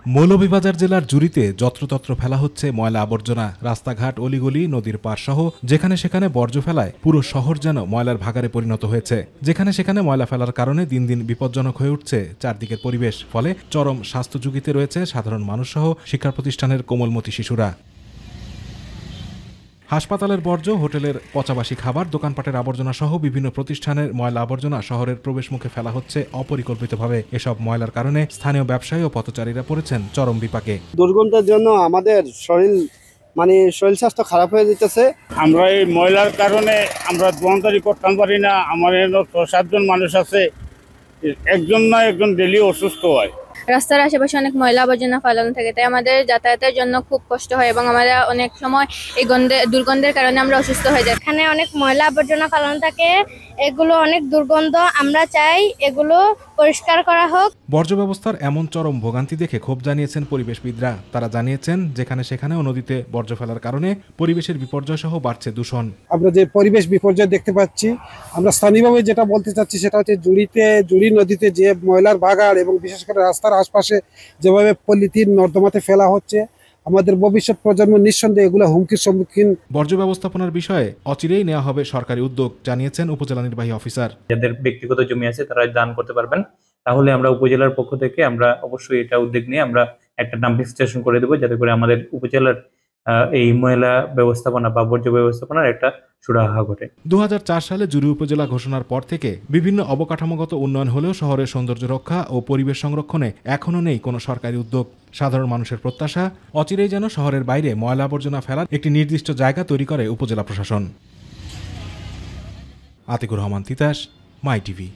মৌলভীবাজার জেলার জুড়িতে যত্রতত্র ফেলা হচ্ছে ময়লা আবর্জনা। রাস্তাঘাট, অলিগলি, নদীর পাড় সহ যেখানে সেখানে বর্জ্য ফেলায় পুরো শহর যেন ময়লার ভাগাড়ে পরিণত হয়েছে। যেখানে সেখানে ময়লা ফেলার কারণে দিন দিন বিপজ্জনক হয়ে উঠছে চারদিকের পরিবেশ। ফলে চরম স্বাস্থ্য ঝুঁকিতে রয়েছে সাধারণ মানুষ সহ শিক্ষা প্রতিষ্ঠানের কোমলমতি শিশুরা। হাসপাতালের বর্জ্য, হোটেলের পচাবাসি খাবার, দোকানপাটের আবর্জনা সহ বিভিন্ন প্রতিষ্ঠানের ময়লা আবর্জনা শহরের প্রবেশ মুখে ফেলা হচ্ছে অপরিকল্পিতভাবে। এসব ময়লার কারণে স্থানীয় ব্যবসায়ী ও পথচারীরা পড়েছেন চরম বিপাকে। দুর্গন্ধের জন্য আমাদের শরীর স্বাস্থ্য খারাপ হয়ে যেতেছে। আমরা এই ময়লার কারণে আমরা দোকানদারি করতে পারি না। আমাদের 6-7 জন মানুষ আছে, একজন না একজন ডেলি অসুস্থ হয়। রাস্তার আশেপাশে অনেক ময়লা আবর্জনা ফেলানো থাকে, তাই আমাদের যাতায়াতের জন্য খুব কষ্ট হয় এবং আমরা অনেক সময় এই দুর্গন্ধের কারণে আমরা অসুস্থ হয়ে যাই। এখানে অনেক ময়লা আবর্জনা ফেলানো থাকে, এগুলো অনেক দুর্গন্ধ। আমরা চাই এগুলো পরিষ্কার করা হোক। বর্জ্য ব্যবস্থার এমন চরম ভোগান্তি দেখে ক্ষোভ জানিয়েছেন পরিবেশবিদরা। তারা জানিয়েছেন যেখানে সেখানেও নদীতে বর্জ্য ফেলার কারণে পরিবেশের বিপর্যয় সহ বাড়ছে দূষণ। আমরা যে পরিবেশ বিপর্যয় দেখতে পাচ্ছি, আমরা স্থানীয়ভাবে যেটা বলতে চাচ্ছি সেটা হচ্ছে জুড়ি নদীতে যে ময়লার ভাগাড় এবং বিশেষ করে রাস্তার আশপাশে যেভাবে পলিথিন নর্দমাতে ফেলা হচ্ছে, আমাদের ভবিষ্যৎ প্রজন্ম নিঃসন্দেহে এগুলো হুমকির সম্মুখীন। বর্জ্য ব্যবস্থাপনার বিষয়ে অচিরেই নেওয়া হবে সরকারি উদ্যোগ, জানিয়েছেন উপজেলা নির্বাহী অফিসার। যাদের ব্যক্তিগত জমি আছে তারা দান করতে পারবেন। তাহলে আমরা উপজেলার পক্ষ থেকে আমরা অবশ্যই এটা উদ্যোগ নিয়ে আমরা একটা ডাম্পিং স্টেশন করে দেবো, যাতে করে আমাদের উপজেলার এই ময়লা ব্যবস্থাপনা বা বর্জ্য ব্যবস্থাপনার একটা সুরাহা ঘটে। 2004 সালে জুড়ি উপজেলা ঘোষণার পর থেকে বিভিন্ন অবকাঠামোগত উন্নয়ন হলেও শহরের সৌন্দর্য রক্ষা ও পরিবেশ সংরক্ষণে এখনও নেই কোনো সরকারি উদ্যোগ। সাধারণ মানুষের প্রত্যাশা, অচিরেই যেন শহরের বাইরে ময়লা আবর্জনা ফেলার একটি নির্দিষ্ট জায়গা তৈরি করে উপজেলা প্রশাসন। আতিকুর রহমান তিতাস, মাই টিভি।